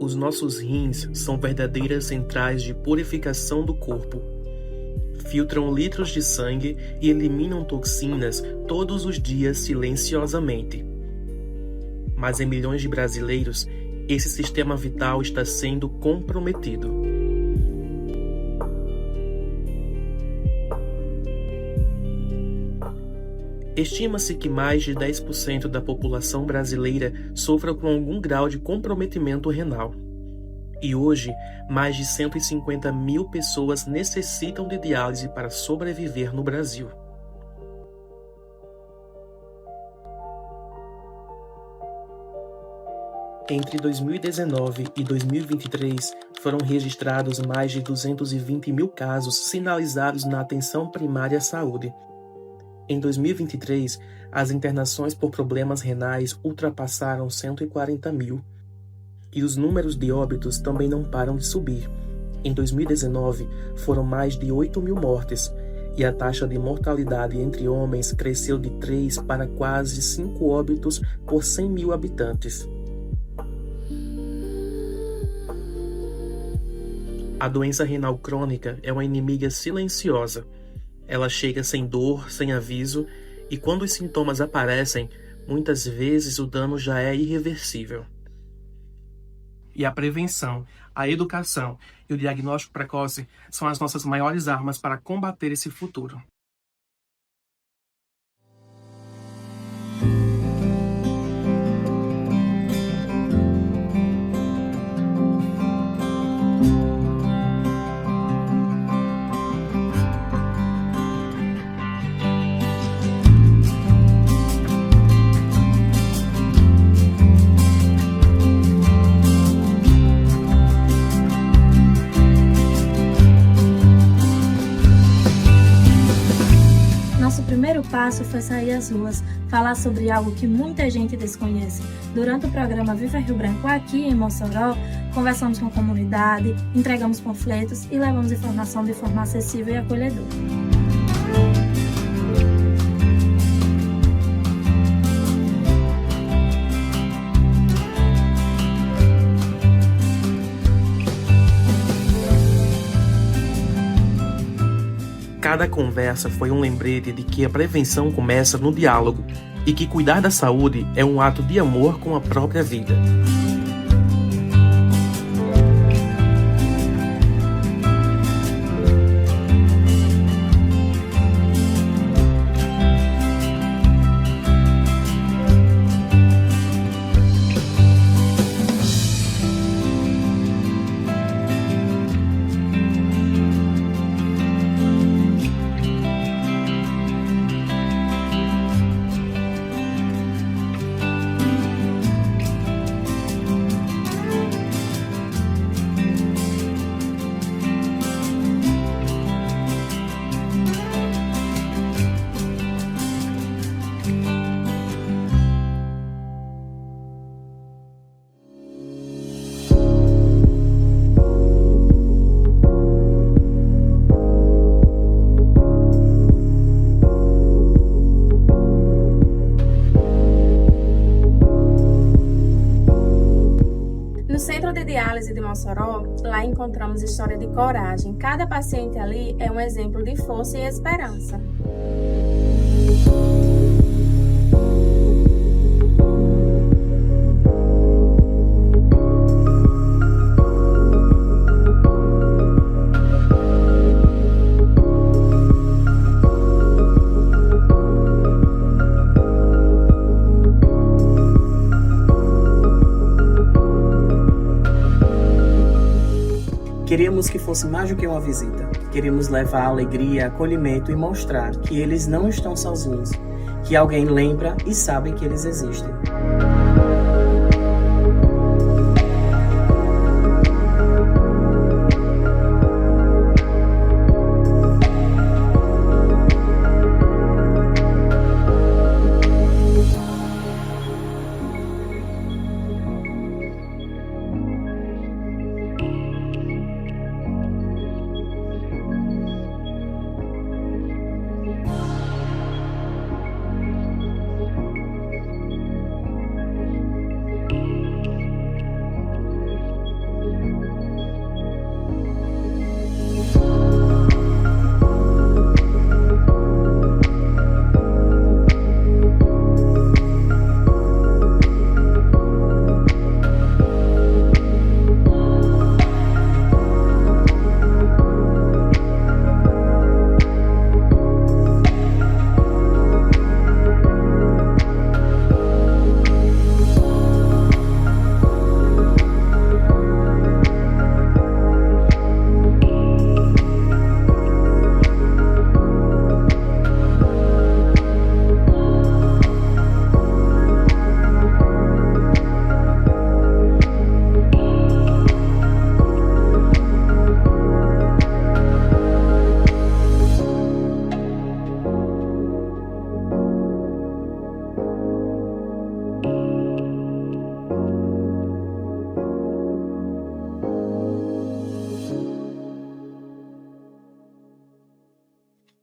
Os nossos rins são verdadeiras centrais de purificação do corpo. Filtram litros de sangue e eliminam toxinas todos os dias silenciosamente. Mas em milhões de brasileiros, esse sistema vital está sendo comprometido. Estima-se que mais de 10% da população brasileira sofra com algum grau de comprometimento renal. E hoje, mais de 150 mil pessoas necessitam de diálise para sobreviver no Brasil. Entre 2019 e 2023, foram registrados mais de 220 mil casos sinalizados na atenção primária à saúde. Em 2023, as internações por problemas renais ultrapassaram 140 mil. E os números de óbitos também não param de subir. Em 2019, foram mais de 8 mil mortes, e a taxa de mortalidade entre homens cresceu de 3 para quase 5 óbitos por 100 mil habitantes. A doença renal crônica é uma inimiga silenciosa. Ela chega sem dor, sem aviso, e quando os sintomas aparecem, muitas vezes o dano já é irreversível. E a prevenção, a educação e o diagnóstico precoce são as nossas maiores armas para combater esse futuro. Nosso primeiro passo foi sair às ruas, falar sobre algo que muita gente desconhece. Durante o programa Viva Rio Branco aqui em Mossoró, conversamos com a comunidade, entregamos panfletos e levamos informação de forma acessível e acolhedora. Cada conversa foi um lembrete de que a prevenção começa no diálogo e que cuidar da saúde é um ato de amor com a própria vida. No Centro de Diálise de Mossoró, lá encontramos história de coragem. Cada paciente ali é um exemplo de força e esperança. Queríamos que fosse mais do que uma visita. Queríamos levar alegria, acolhimento e mostrar que eles não estão sozinhos, que alguém lembra e sabe que eles existem.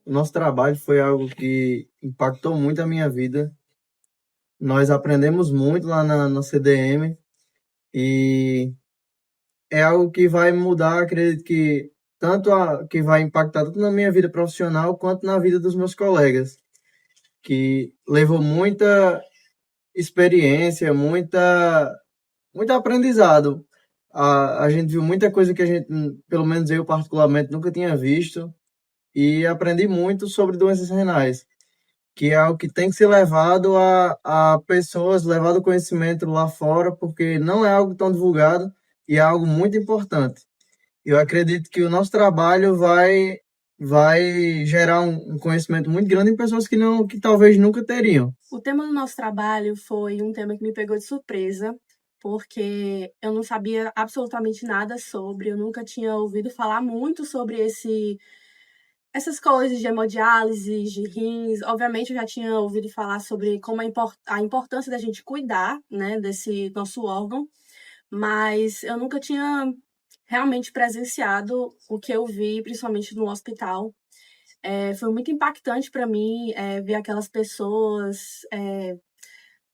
O nosso trabalho foi algo que impactou muito a minha vida. Nós aprendemos muito lá na CDM e é algo que vai mudar, acredito que que vai impactar tanto na minha vida profissional quanto na vida dos meus colegas, que levou muita experiência, muito aprendizado. A gente viu muita coisa que a gente, pelo menos eu particularmente, nunca tinha visto e aprendi muito sobre doenças renais, que é algo que tem que ser levado a pessoas, levado o conhecimento lá fora, porque não é algo tão divulgado e é algo muito importante. Eu acredito que o nosso trabalho vai gerar um conhecimento muito grande em pessoas que talvez nunca teriam. O tema do nosso trabalho foi um tema que me pegou de surpresa, porque eu não sabia absolutamente nada sobre, eu nunca tinha ouvido falar muito sobre essas coisas de hemodiálise, de rins. Obviamente, eu já tinha ouvido falar sobre como a importância da gente cuidar, né, desse nosso órgão, mas eu nunca tinha realmente presenciado o que eu vi, principalmente no hospital. Foi muito impactante para mim ver aquelas pessoas,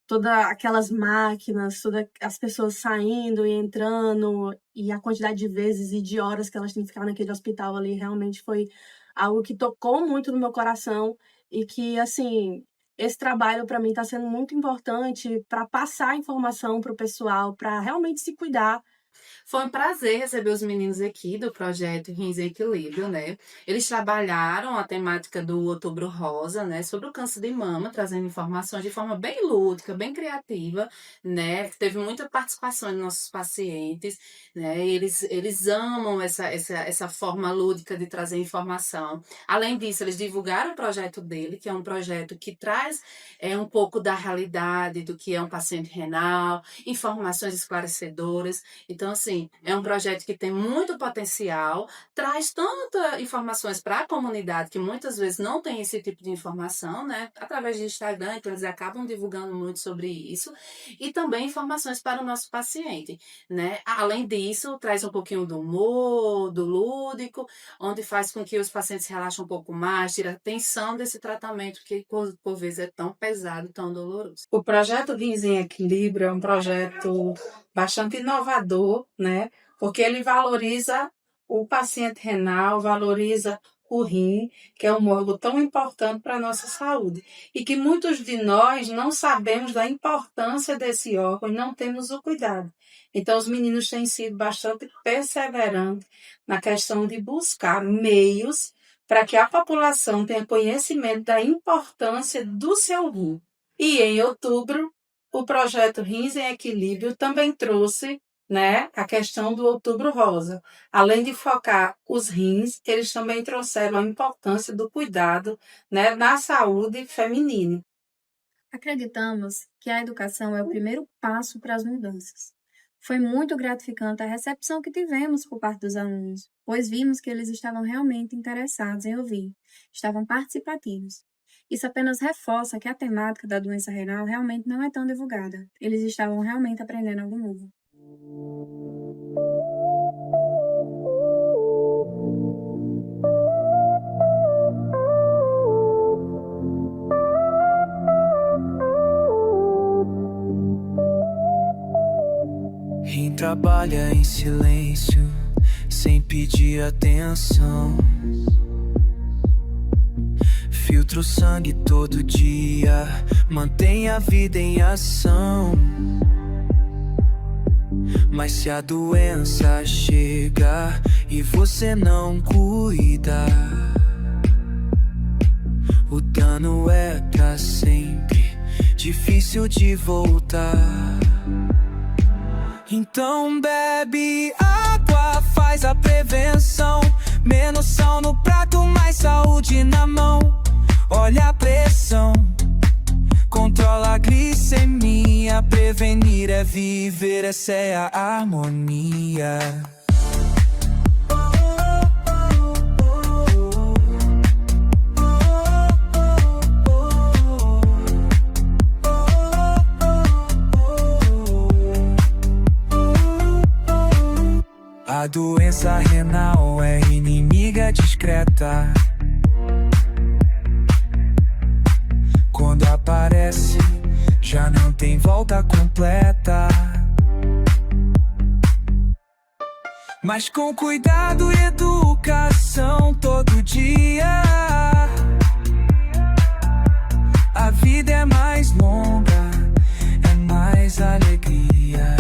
todas aquelas máquinas, todas as pessoas saindo e entrando, e a quantidade de vezes e de horas que elas têm que ficar naquele hospital ali, realmente foi algo que tocou muito no meu coração e que, assim, esse trabalho para mim está sendo muito importante para passar informação para o pessoal, para realmente se cuidar. Foi um prazer receber os meninos aqui do projeto Rins em Equilíbrio, né? Eles trabalharam a temática do Outubro Rosa, né? Sobre o câncer de mama, trazendo informações de forma bem lúdica, bem criativa, né? Teve muita participação dos nossos pacientes, né? Eles amam essa forma lúdica de trazer informação. Além disso, eles divulgaram o projeto dele, que é um projeto que traz um pouco da realidade do que é um paciente renal, informações esclarecedoras. Então, assim, é um projeto que tem muito potencial, traz tantas informações para a comunidade que muitas vezes não tem esse tipo de informação, né? Através do Instagram, então eles acabam divulgando muito sobre isso, e também informações para o nosso paciente, né? Além disso, traz um pouquinho do humor, do lúdico, onde faz com que os pacientes relaxem um pouco mais, tira a tensão desse tratamento que por vezes é tão pesado, tão doloroso. O projeto Rins em Equilíbrio é um projeto bastante inovador, né? Porque ele valoriza o paciente renal, valoriza o rim, que é um órgão tão importante para a nossa saúde. E que muitos de nós não sabemos da importância desse órgão e não temos o cuidado. Então, os meninos têm sido bastante perseverantes na questão de buscar meios para que a população tenha conhecimento da importância do seu rim. E em outubro, o projeto Rins em Equilíbrio também trouxe né, a questão do Outubro Rosa. Além de focar os rins, eles também trouxeram a importância do cuidado, né, na saúde feminina. Acreditamos que a educação é o primeiro passo para as mudanças. Foi muito gratificante a recepção que tivemos por parte dos alunos, pois vimos que eles estavam realmente interessados em ouvir, estavam participativos. Isso apenas reforça que a temática da doença renal realmente não é tão divulgada. Eles estavam realmente aprendendo algo novo. Rim trabalha em silêncio, sem pedir atenção. Filtra o sangue todo dia, mantém a vida em ação. Mas se a doença chega e você não cuida, o dano é pra sempre, difícil de voltar. Então bebe água, faz a prevenção. Menos sal no prato, mais saúde na mão. Olha a pressão, controla a glicemia. Prevenir é viver, essa é a harmonia. A doença renal é inimiga discreta. Quando aparece, já não tem volta completa. Mas com cuidado e educação todo dia, a vida é mais longa, é mais alegria.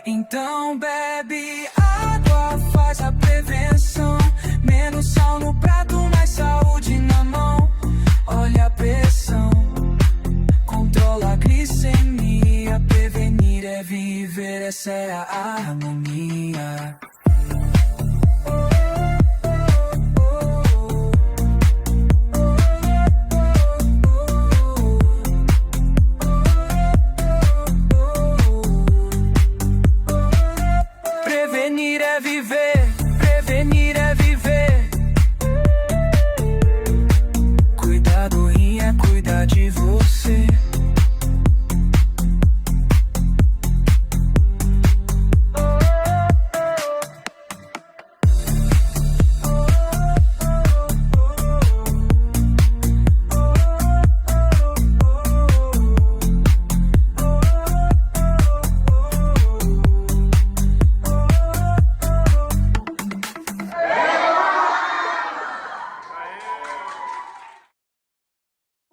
Então bebe água, faz a prevenção. Menos sal no prato, mais saúde na mão. Olha a pressão, controla a glicemia. Prevenir é viver, essa é a harmonia. Prevenir é viver, prevenir é viver. Cuidar do rim é cuidar de você.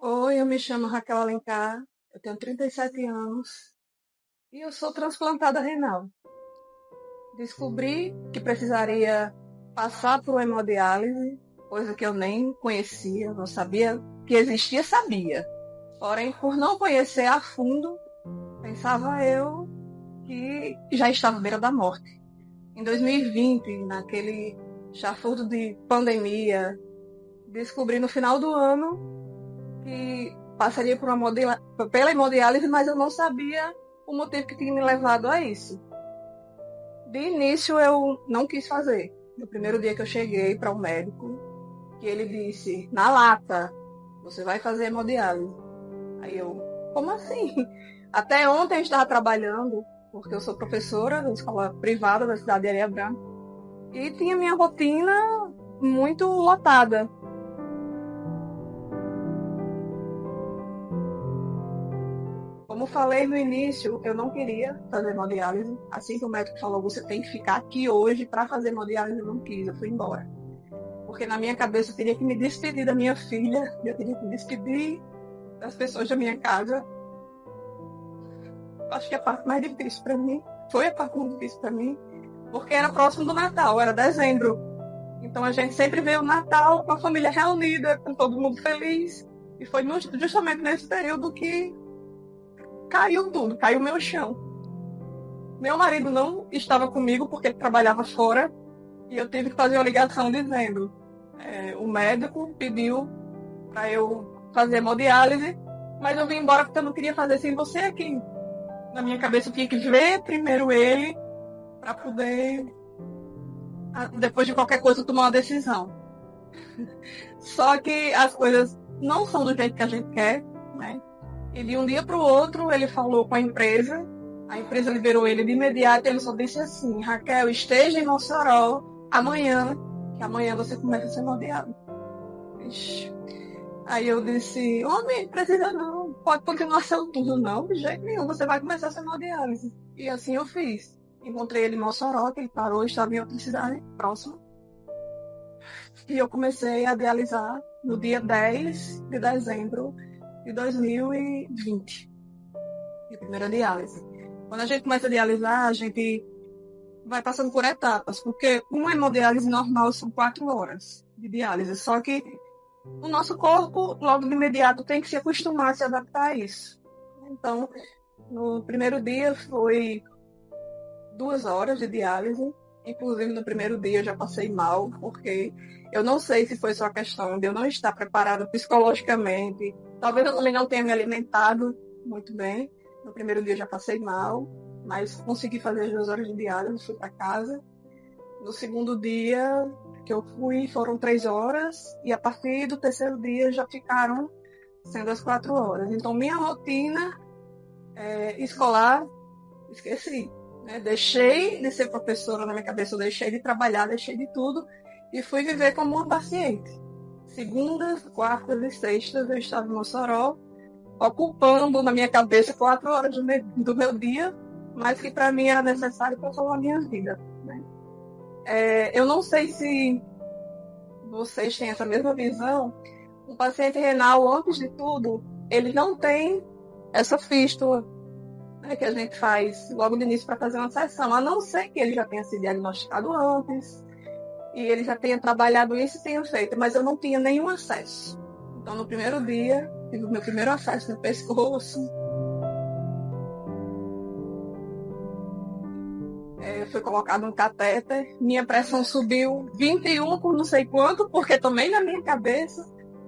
Oi, eu me chamo Raquel Alencar, eu tenho 37 anos e eu sou transplantada renal. Descobri que precisaria passar por uma hemodiálise, coisa que eu nem conhecia, não sabia que existia, sabia. Porém, por não conhecer a fundo, pensava eu que já estava à beira da morte. Em 2020, naquele chafurdo de pandemia, descobri no final do ano que passaria por pela hemodiálise, mas eu não sabia o motivo que tinha me levado a isso. De início eu não quis fazer. No primeiro dia que eu cheguei para o médico, que ele disse, na lata, você vai fazer hemodiálise. Aí eu, como assim? Até ontem eu estava trabalhando, porque eu sou professora da escola privada da cidade de Areia Branca, e tinha minha rotina muito lotada. Como falei no início, eu não queria fazer hemodiálise. Assim que o médico falou, você tem que ficar aqui hoje para fazer hemodiálise, eu não quis, eu fui embora. Porque na minha cabeça eu teria que me despedir da minha filha, eu teria que me despedir das pessoas da minha casa. Acho que a parte mais difícil para mim, foi a parte mais difícil para mim, porque era próximo do Natal, era dezembro. Então a gente sempre vê o Natal com a família reunida, com todo mundo feliz. E foi justamente nesse período que caiu tudo, caiu meu chão. Meu marido não estava comigo porque ele trabalhava fora e eu tive que fazer uma ligação dizendo o médico pediu para eu fazer hemodiálise, mas eu vim embora porque eu não queria fazer sem você aqui. Na minha cabeça eu tinha que ver primeiro ele para poder, depois de qualquer coisa, tomar uma decisão. Só que as coisas não são do jeito que a gente quer, né? E de um dia para o outro ele falou com a empresa liberou ele de imediato, ele só disse assim: Raquel, esteja em Mossoró amanhã, que amanhã você começa a ser hemodiálise. Aí eu disse: homem, precisa não, pode continuar sendo tudo não, de jeito nenhum, você vai começar a ser hemodiálise. E assim eu fiz. Encontrei ele em Mossoró, que ele parou, estava em outra cidade próxima. E eu comecei a dialisar no dia 10 de dezembro de 2020. Minha primeira diálise. Quando a gente começa a dialisar, a gente vai passando por etapas, porque uma hemodiálise normal são 4 horas de diálise, só que o nosso corpo, logo de imediato, tem que se acostumar a se adaptar a isso. Então, no primeiro dia foi 2 horas de diálise. Inclusive, no primeiro dia eu já passei mal, porque eu não sei se foi só a questão de eu não estar preparada psicologicamente. Talvez eu também não tenha me alimentado muito bem. No primeiro dia eu já passei mal, mas consegui fazer as 2 horas de diálise, fui para casa. No segundo dia que eu fui, foram 3 horas, e a partir do terceiro dia já ficaram sendo as 4 horas. Então, minha rotina escolar, esqueci. Deixei de ser professora na minha cabeça, eu deixei de trabalhar, deixei de tudo e fui viver como uma paciente. Segundas, quartas e sextas eu estava em Mossoró, ocupando na minha cabeça 4 horas do meu dia, mas que para mim era necessário para salvar a minha vida. Eu não sei se vocês têm essa mesma visão. Um paciente renal, antes de tudo, ele não tem essa fístula, que a gente faz logo no início para fazer uma sessão, a não ser que ele já tenha sido diagnosticado antes e ele já tenha trabalhado isso e tenha feito, mas eu não tinha nenhum acesso. Então, no primeiro dia, tive o meu primeiro acesso no pescoço. Foi colocado um catéter, minha pressão subiu 21 por não sei quanto, porque também na minha cabeça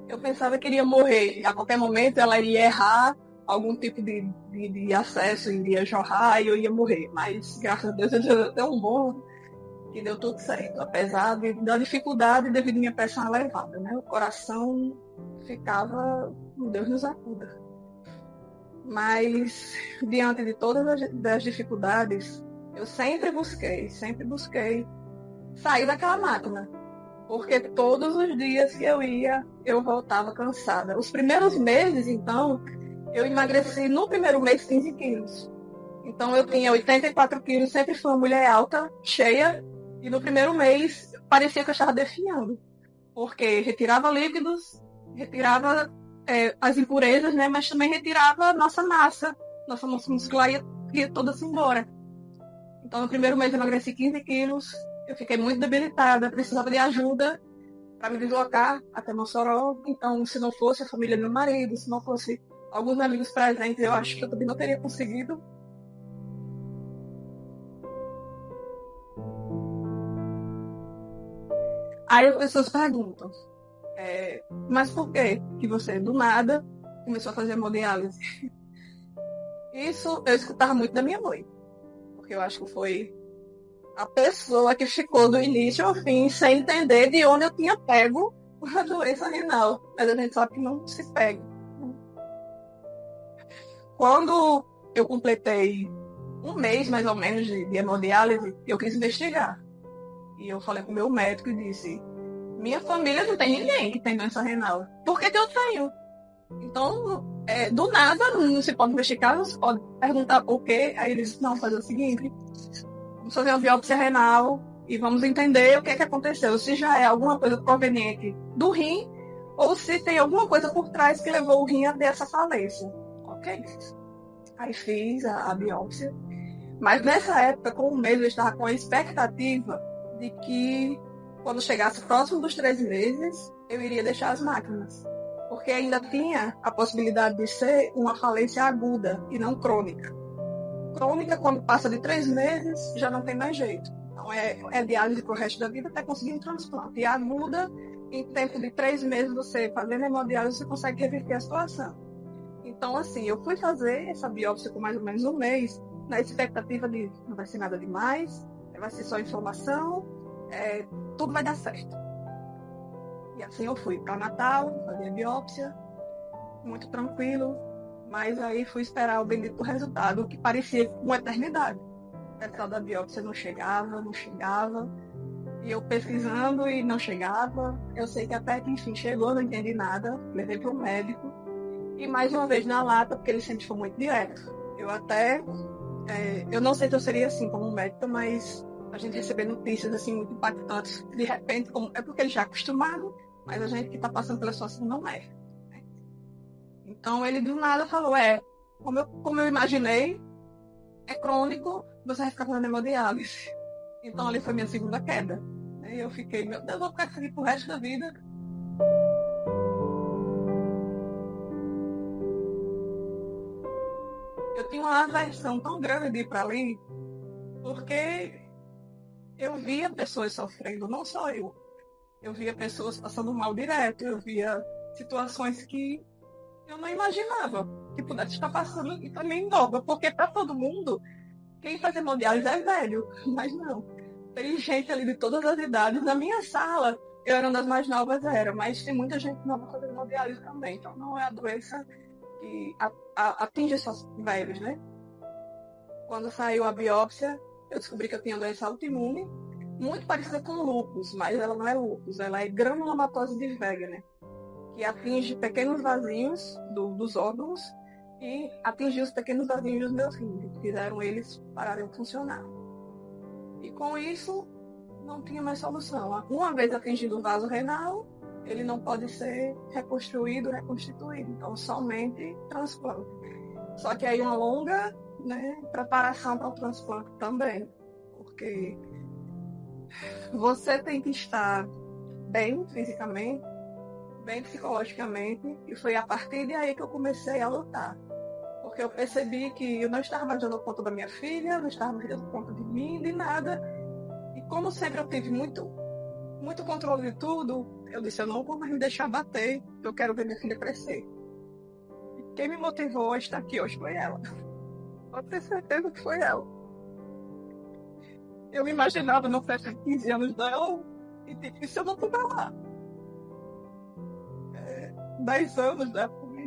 eu pensava que iria morrer. A qualquer momento ela iria errar, algum tipo de acesso iria jorrar e eu ia morrer. Mas, graças a Deus, eu já deu um bom que deu tudo certo. Apesar da dificuldade devido à minha pressão elevada, né? O coração ficava, Deus nos acuda. Mas, diante de todas as dificuldades, eu sempre busquei sair daquela máquina. Porque todos os dias que eu ia, eu voltava cansada. Os primeiros meses, então, eu emagreci no primeiro mês 15 quilos. Então eu tinha 84 quilos, sempre fui uma mulher alta, cheia, e no primeiro mês parecia que eu estava definhando. Porque retirava líquidos, retirava as impurezas, né? Mas também retirava nossa massa muscular ia toda-se embora. Então no primeiro mês eu emagreci 15 quilos, eu fiquei muito debilitada, precisava de ajuda para me deslocar até Mossoró. Então, se não fosse a família do meu marido, se não fosse alguns amigos presentes, eu acho que eu também não teria conseguido. Aí as pessoas perguntam, mas por que você, do nada, começou a fazer hemodiálise? Isso eu escutava muito da minha mãe, porque eu acho que foi a pessoa que ficou do início ao fim sem entender de onde eu tinha pego a doença renal. Mas a gente sabe que não se pega. Quando eu completei um mês, mais ou menos, de hemodiálise, eu quis investigar. E eu falei com o meu médico e disse: minha família não tem ninguém que tem doença renal. Por que eu tenho? Então, do nada, não se pode investigar, não se pode perguntar por quê. Aí ele disse: não, fazer o seguinte, vamos fazer uma biópsia renal e vamos entender o que aconteceu. Se já é alguma coisa proveniente do rim ou se tem alguma coisa por trás que levou o rim a ter essa falência. Ok? Aí fiz a biópsia. Mas nessa época, com um mês, eu estava com a expectativa de que, quando chegasse próximo dos 3 meses, eu iria deixar as máquinas. Porque ainda tinha a possibilidade de ser uma falência aguda e não crônica. crônica, quando passa de 3 meses, já não tem mais jeito. Então, é diálise para o resto da vida até conseguir um transplante. E aguda, em tempo de 3 meses, você fazendo hemodiálise, você consegue reverter a situação. Então, assim, eu fui fazer essa biópsia com mais ou menos 1 mês, na expectativa de não vai ser nada demais, vai ser só inflamação, tudo vai dar certo. E assim eu fui para Natal, fazer a biópsia, muito tranquilo, mas aí fui esperar o bendito resultado, que parecia uma eternidade. O resultado da biópsia não chegava, e eu pesquisando e não chegava. Eu sei que até que enfim chegou, não entendi nada, levei para o médico, e mais uma vez na lata, porque ele sempre foi muito direto. Eu não sei se eu seria assim como médica, mas a gente receber notícias assim muito impactantes, de repente, é porque ele já é acostumado, mas a gente que está passando pela situação não é. Então ele do nada falou, como eu imaginei, é crônico, você vai ficar fazendo hemodiálise. Então ali foi minha segunda queda. E eu fiquei, meu Deus, eu vou ficar aqui pro resto da vida. Eu tinha uma aversão tão grande de ir para ali, porque eu via pessoas sofrendo, não só eu. Eu via pessoas passando mal direto, eu via situações que eu não imaginava que pudesse estar passando e também nova, porque para todo mundo, quem faz hemodiálise é velho, mas não. Tem gente ali de todas as idades. Na minha sala, eu era uma das mais novas, mas tem muita gente nova fazendo hemodiálise também, então não é a doença que atinge só os velhos, né? Quando saiu a biópsia, eu descobri que eu tinha doença autoimune, muito parecida com lúpus, mas ela não é lúpus, ela é granulomatose de Wegener, que atinge pequenos vasinhos dos órgãos e atingiu os pequenos vasinhos dos meus rins, fizeram eles pararem de funcionar. E com isso, não tinha mais solução. Uma vez atingido o vaso renal, ele não pode ser reconstruído, reconstituído, então somente transplante. Só que aí uma longa, preparação para o transplante também, porque você tem que estar bem fisicamente, bem psicologicamente, e foi a partir de aí que eu comecei a lutar. Porque eu percebi que eu não estava mais dando conta da minha filha, não estava mais dando conta de mim, de nada. E como sempre eu tive muito controle de tudo, eu disse, eu não vou mais me deixar bater, eu quero ver minha filha crescer. E quem me motivou a estar aqui hoje foi ela. Pode ter certeza que foi ela. Eu me imaginava no festa de 15 anos dela, e se eu não estiver lá? 10 anos,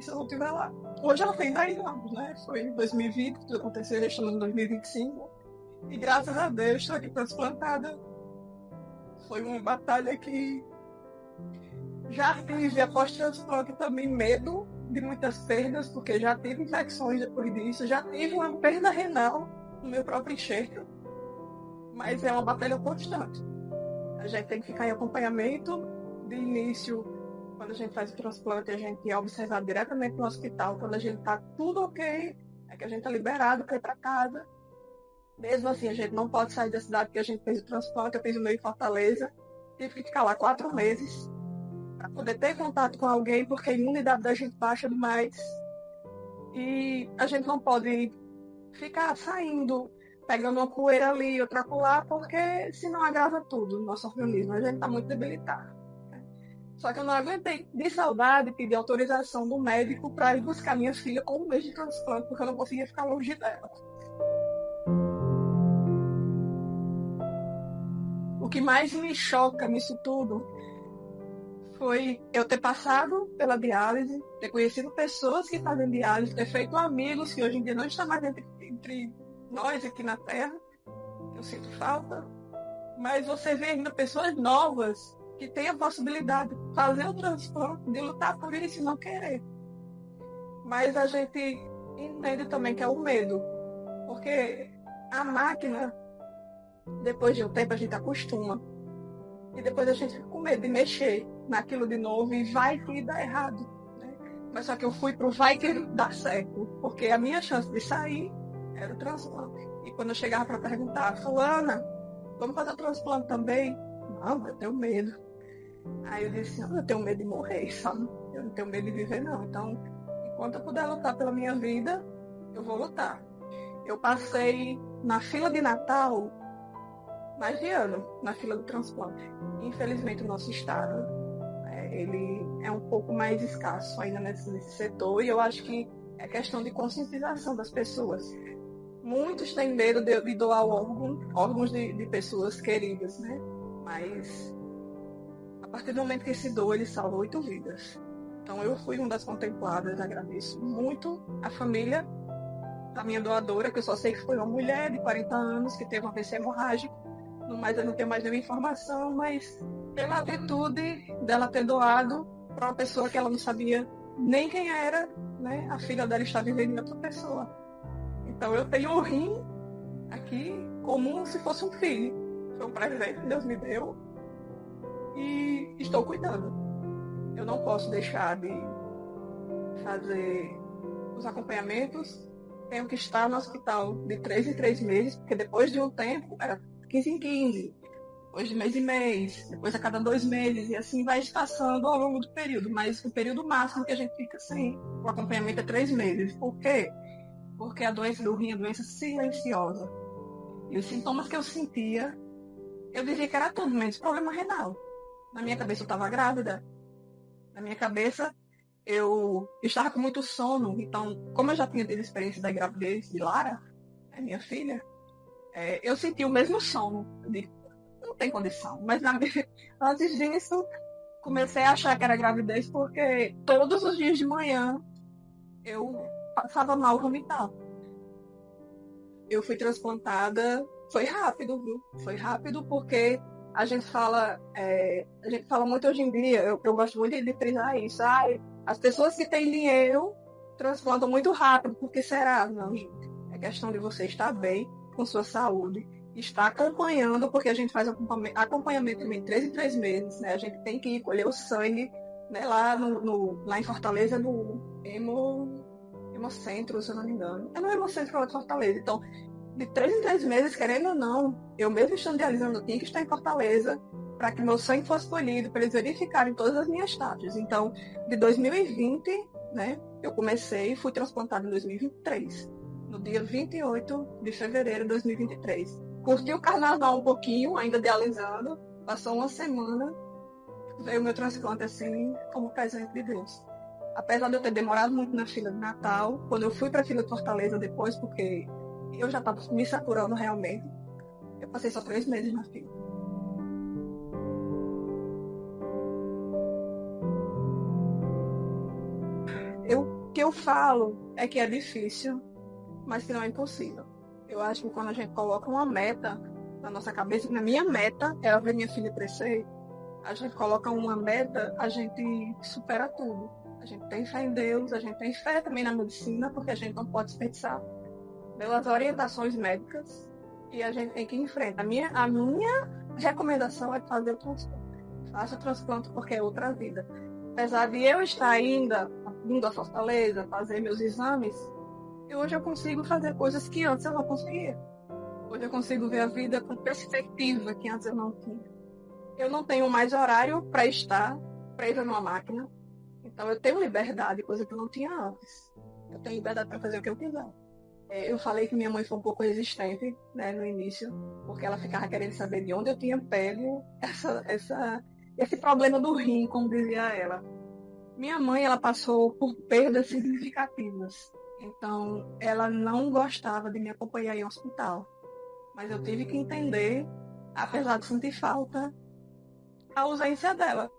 se eu não estiver lá. Hoje ela tem 10 anos, Foi em 2020 que tudo aconteceu, já estamos em 2025. E graças a Deus estou aqui transplantada. Foi uma batalha que já tive após transplante também medo de muitas perdas, porque já tive infecções depois disso, já tive uma perda renal no meu próprio enxerto. Mas é uma batalha constante. A gente tem que ficar em acompanhamento de início. Quando a gente faz o transplante, a gente é observado diretamente no hospital. Quando a gente está tudo ok, é que a gente está liberado para ir para casa. Mesmo assim, a gente não pode sair da cidade que a gente fez o transplante. Eu fiz o meu em Fortaleza. Tive que ficar lá 4 meses para poder ter contato com alguém, porque a imunidade da gente baixa demais. E a gente não pode ficar saindo, pegando uma poeira ali, outra acolá, porque senão agrava tudo no nosso organismo. A gente está muito debilitado. Só que eu não aguentei de saudade pedir autorização do médico para ir buscar minha filha com 1 mês de transplante, porque eu não conseguia ficar longe dela. O que mais me choca nisso tudo foi eu ter passado pela diálise, ter conhecido pessoas que fazem diálise, ter feito amigos que hoje em dia não estão mais entre nós aqui na Terra, que eu sinto falta. Mas você vê ainda pessoas novas que tem a possibilidade de fazer o transplante, de lutar por isso e não querer. Mas a gente entende também que é o medo, porque a máquina, depois de um tempo, a gente acostuma. E depois a gente fica com medo de mexer naquilo de novo e vai que dá errado. Mas só que eu fui pro vai que dá certo, porque a minha chance de sair era o transplante. E quando eu chegava para perguntar, fulana, vamos fazer o transplante também? Não, eu tenho medo. Aí eu disse, eu tenho medo de morrer, sabe? Eu não tenho medo de viver, não. Então, enquanto eu puder lutar pela minha vida, eu vou lutar. Eu passei na fila de Natal mais de ano, na fila do transplante. Infelizmente, o nosso estado, ele é um pouco mais escasso ainda nesse setor, e eu acho que é questão de conscientização das pessoas. Muitos têm medo de doar órgãos de pessoas queridas, né? Mas a partir do momento que se doa, ele salva 8 vidas. Então eu fui uma das contempladas, agradeço muito a família da minha doadora, que eu só sei que foi uma mulher de 40 anos que teve um AVC hemorrágico. No mais, eu não tenho mais nenhuma informação, mas pela atitude dela ter doado para uma pessoa que ela não sabia nem quem era, né? A filha dela está vivendo em outra pessoa. Então eu tenho um rim aqui como se fosse um filho. Foi um presente que Deus me deu e estou cuidando. Eu não posso deixar de fazer os acompanhamentos. Tenho que estar no hospital de 3 em 3 meses, porque depois de um tempo era 15 em 15, depois de mês em mês, depois a cada 2 meses, e assim vai espaçando ao longo do período. Mas o período máximo que a gente fica sem o acompanhamento é 3 meses. Por quê? Porque a doença do rim é uma doença silenciosa. E os sintomas que eu sentia, eu dizia que era tudo menos problema renal. Na minha cabeça eu estava grávida. Na minha cabeça eu estava com muito sono. Então, como eu já tinha tido experiência da gravidez de Lara, minha filha, eu senti o mesmo sono. Eu disse, não tem condição. Mas antes disso, comecei a achar que era gravidez porque todos os dias de manhã eu passava mal vomitar. Eu fui transplantada, foi rápido, viu? Foi rápido porque a gente fala muito hoje em dia, eu gosto muito de frisar isso. As pessoas que têm dinheiro transplantam muito rápido, porque será? Não, gente. É questão de você estar bem com sua saúde, estar acompanhando, porque a gente faz acompanhamento também 3 em 3 meses, né? A gente tem que ir colher o sangue, né? Lá em Fortaleza, no Hemocentro, se eu não me engano. É no Hemocentro de Fortaleza. Então, de 3 em 3 meses, querendo ou não, eu mesmo estando dialisando, eu tinha que estar em Fortaleza para que meu sangue fosse colhido, para eles verificarem todas as minhas taxas. Então, de 2020, né, eu comecei e fui transplantada em 2023, no dia 28 de fevereiro de 2023. Curti o carnaval um pouquinho, ainda dialisando, passou uma semana, veio o meu transplante assim, como presente de Deus. Apesar de eu ter demorado muito na fila de Natal, quando eu fui para a fila de Fortaleza depois, porque eu já estava me saturando realmente, eu passei só 3 meses na fila. O que eu falo é que é difícil, mas que não é impossível. Eu acho que quando a gente coloca uma meta na nossa cabeça, na minha meta era ver minha filha crescer, a gente coloca uma meta, a gente supera tudo. A gente tem fé em Deus, a gente tem fé também na medicina, porque a gente não pode desperdiçar pelas orientações médicas e a gente tem que ir em frente. A minha recomendação é fazer o transplante. Faça o transplante porque é outra vida. Apesar de eu estar ainda indo a Fortaleza, fazer meus exames, hoje eu consigo fazer coisas que antes eu não conseguia. Hoje eu consigo ver a vida com perspectiva que antes eu não tinha. Eu não tenho mais horário para estar presa numa máquina. Então eu tenho liberdade, coisa que eu não tinha antes. Eu tenho liberdade para fazer o que eu quiser. Eu falei que minha mãe foi um pouco resistente, né, no início, porque ela ficava querendo saber de onde eu tinha pego esse problema do rim, como dizia ela. Minha mãe, ela passou por perdas significativas. Então, ela não gostava de me acompanhar em hospital. Mas eu tive que entender, apesar de sentir falta, a ausência dela.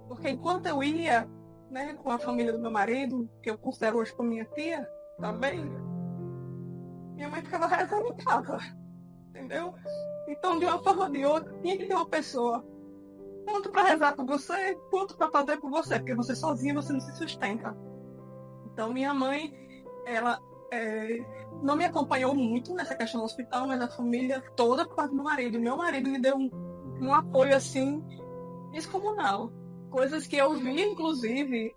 Porque enquanto eu ia, né, com a família do meu marido, que eu considero hoje como minha tia, também, minha mãe ficava rezando em casa, entendeu? Então, de uma forma ou de outra, tinha que ter uma pessoa, tanto para rezar por você, quanto para fazer por você, porque você sozinha você não se sustenta. Então, minha mãe, ela não me acompanhou muito nessa questão do hospital, mas a família toda por parte do meu marido. Meu marido me deu um apoio, assim, descomunal. Coisas que eu vi, inclusive,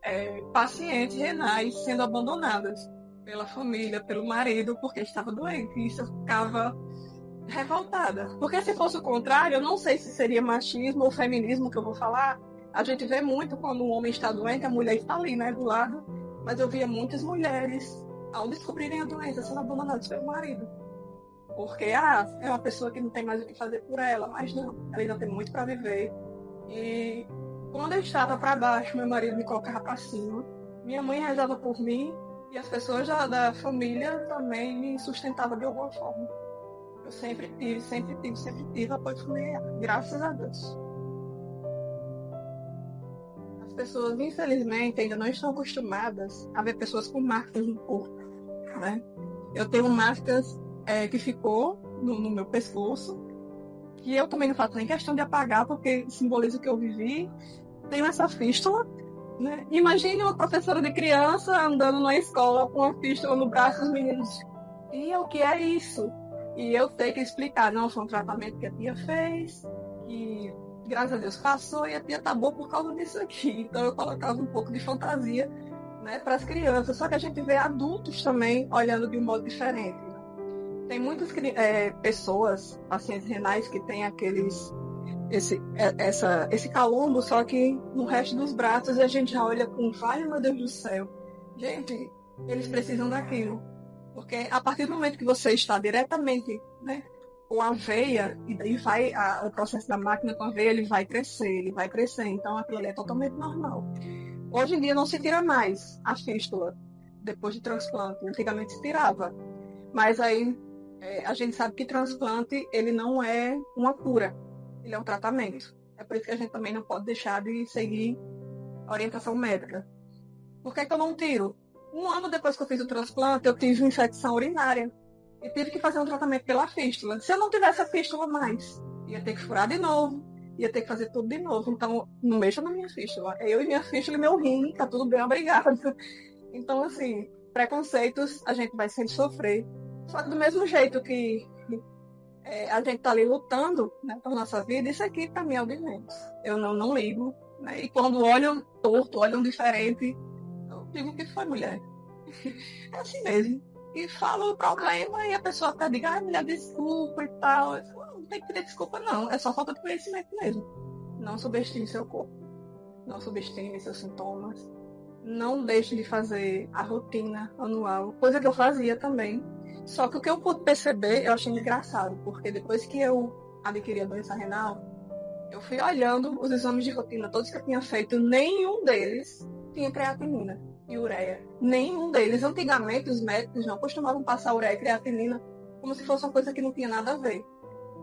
pacientes renais sendo abandonadas pela família, pelo marido, porque estava doente. E isso eu ficava revoltada. Porque se fosse o contrário, eu não sei se seria machismo ou feminismo que eu vou falar. A gente vê muito quando um homem está doente, a mulher está ali, né, do lado. Mas eu via muitas mulheres, ao descobrirem a doença, sendo abandonadas pelo marido. Porque, é uma pessoa que não tem mais o que fazer por ela, mas não, ela ainda tem muito para viver. E quando eu estava para baixo, meu marido me colocava para cima, minha mãe rezava por mim e as pessoas da família também me sustentavam de alguma forma. Eu sempre tive apoio familiar, graças a Deus. As pessoas, infelizmente, ainda não estão acostumadas a ver pessoas com marcas no corpo, né? Eu tenho marcas que ficou no meu pescoço, que eu também não faço nem questão de apagar, porque simboliza o que eu vivi. Tenho essa fístula, né? Imagine uma professora de criança andando na escola com uma fístula no braço dos meninos. E o que é isso? E eu tenho que explicar, não, foi um tratamento que a tia fez, que graças a Deus passou e a tia tá boa por causa disso aqui. Então eu colocava um pouco de fantasia, né, para as crianças. Só que a gente vê adultos também olhando de um modo diferente. Né? Tem muitas pessoas, pacientes renais, que têm esse calombo, só que no resto dos braços a gente já olha com, vai, meu Deus do céu. Gente, eles precisam daquilo. Porque a partir do momento que você está diretamente, né, com a veia, e daí vai o processo da máquina com a veia, ele vai crescer. Então aquilo ali é totalmente normal. Hoje em dia não se tira mais a fístula depois de transplante. Antigamente se tirava. Mas aí a gente sabe que transplante ele não é uma cura, ele é um tratamento. É por isso que a gente também não pode deixar de seguir a orientação médica. Por que eu não tiro? 1 ano depois que eu fiz o transplante, eu tive uma infecção urinária. E tive que fazer um tratamento pela fístula. Se eu não tivesse a fístula mais, ia ter que furar de novo, ia ter que fazer tudo de novo. Então, não mexa na minha fístula. Eu e minha fístula e meu rim, tá tudo bem, obrigada. Então, assim, preconceitos a gente vai sempre sofrer. Só que do mesmo jeito que a gente tá ali lutando, né, por nossa vida, isso aqui pra mim é o de menos. Eu não ligo. Né? E quando olham torto, olham diferente, digo que foi, mulher. É assim mesmo. E falo o problema e a pessoa até diz, mulher, desculpa e tal. Eu falo, não tem que pedir desculpa, não. É só falta de conhecimento mesmo. Não subestime seu corpo. Não subestime seus sintomas. Não deixe de fazer a rotina anual. Coisa que eu fazia também. Só que o que eu pude perceber, eu achei engraçado. Porque depois que eu adquiri a doença renal, eu fui olhando os exames de rotina, todos que eu tinha feito, nenhum deles tinha creatinina e ureia. Nenhum deles. Antigamente, os médicos não costumavam passar ureia e creatinina como se fosse uma coisa que não tinha nada a ver.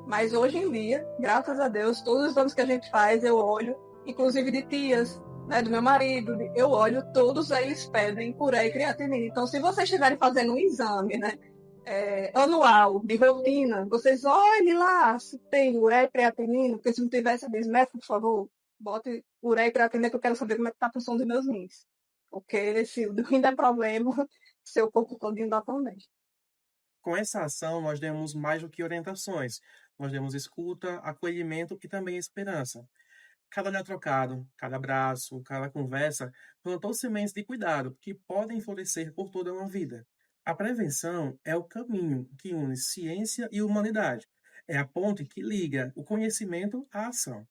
Mas hoje em dia, graças a Deus, todos os exames que a gente faz, eu olho, inclusive de tias, né, do meu marido, eu olho, todos eles pedem ureia e creatinina. Então, se vocês estiverem fazendo um exame, né, anual, de rotina, vocês olhem lá se tem ureia e creatinina, porque se não tivesse, diz, médico, por favor, bote ureia e creatinina que eu quero saber como é que está a função dos meus rins. Porque se o rim der problema, seu corpo todinho dá também. Com essa ação, nós demos mais do que orientações. Nós demos escuta, acolhimento e também esperança. Cada olhar trocado, cada abraço, cada conversa plantou sementes de cuidado que podem florescer por toda uma vida. A prevenção é o caminho que une ciência e humanidade. É a ponte que liga o conhecimento à ação.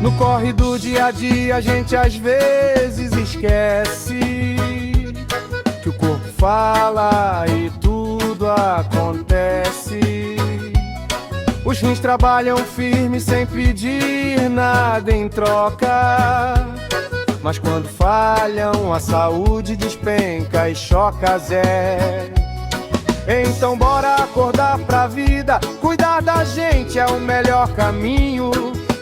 No corre do dia a dia a gente às vezes esquece que o corpo fala e tudo acontece. Os rins trabalham firme sem pedir nada em troca, mas quando falham a saúde despenca e choca Zé. Então bora acordar pra vida, cuidar da gente é o melhor caminho.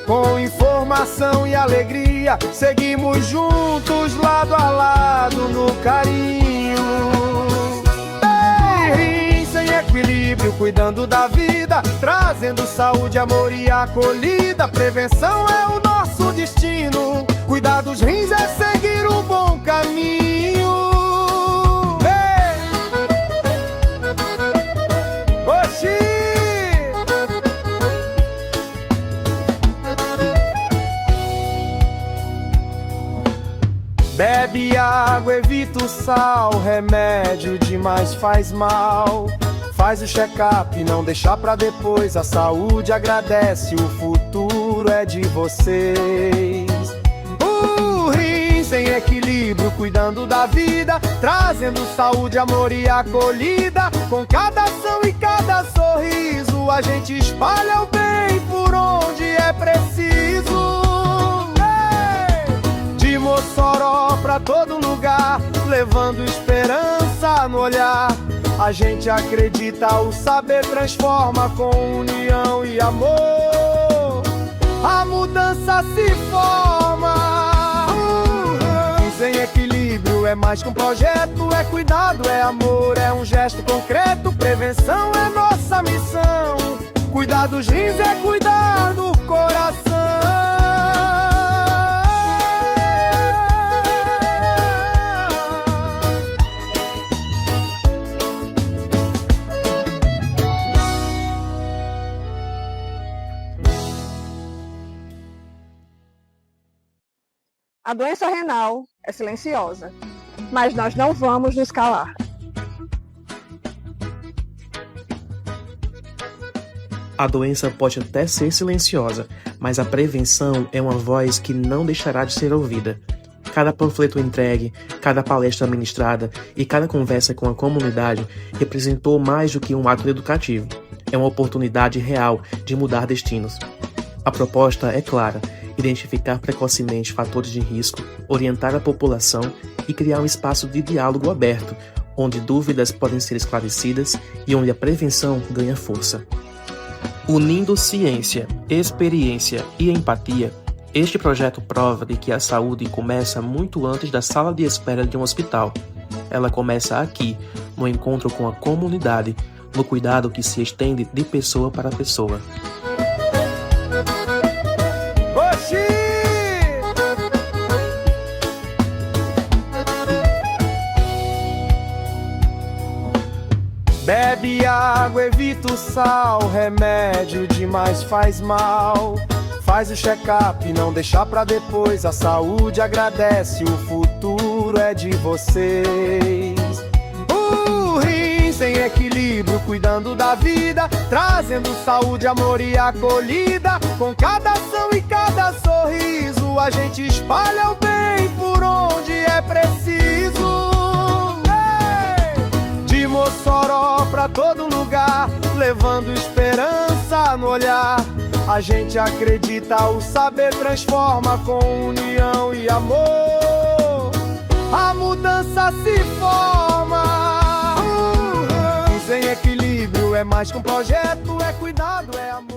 Com informação e alegria, seguimos juntos, lado a lado, no carinho. Ei, sem equilíbrio, cuidando da vida, trazendo saúde, amor e acolhida. Prevenção é o nosso destino, cuidar dos rins é seguir um bom caminho. Ei! Oxi! Bebe água, evita o sal, remédio demais faz mal. Faz o check-up, não deixar pra depois, a saúde agradece o futuro. futuro é de vocês. O rim sem equilíbrio, cuidando da vida, trazendo saúde, amor e acolhida. Com cada ação e cada sorriso, a gente espalha o bem por onde é preciso. De Mossoró pra todo lugar, levando esperança no olhar. A gente acredita, o saber transforma com união e amor. A mudança se forma. Sem equilíbrio é mais que um projeto, é cuidado, é amor, é um gesto concreto. Prevenção é nossa missão. Cuidar dos rins é cuidar do coração. A doença renal é silenciosa, mas nós não vamos nos calar. A doença pode até ser silenciosa, mas a prevenção é uma voz que não deixará de ser ouvida. Cada panfleto entregue, cada palestra ministrada e cada conversa com a comunidade representou mais do que um ato educativo. É uma oportunidade real de mudar destinos. A proposta é clara: identificar precocemente fatores de risco, orientar a população e criar um espaço de diálogo aberto, onde dúvidas podem ser esclarecidas e onde a prevenção ganha força. Unindo ciência, experiência e empatia, este projeto prova de que a saúde começa muito antes da sala de espera de um hospital. Ela começa aqui, no encontro com a comunidade, no cuidado que se estende de pessoa para pessoa. Bebe água, evita o sal, remédio demais faz mal. Faz o check-up, não deixa pra depois, a saúde agradece, o futuro é de vocês. O rim sem equilíbrio, cuidando da vida, trazendo saúde, amor e acolhida. Com cada ação e cada sorriso, a gente espalha o bem por onde é preciso. De Mossoró pra todo lugar, levando esperança no olhar. A gente acredita, o saber transforma com união e amor. A mudança se forma. Sem equilíbrio é mais que um projeto, é cuidado, é amor.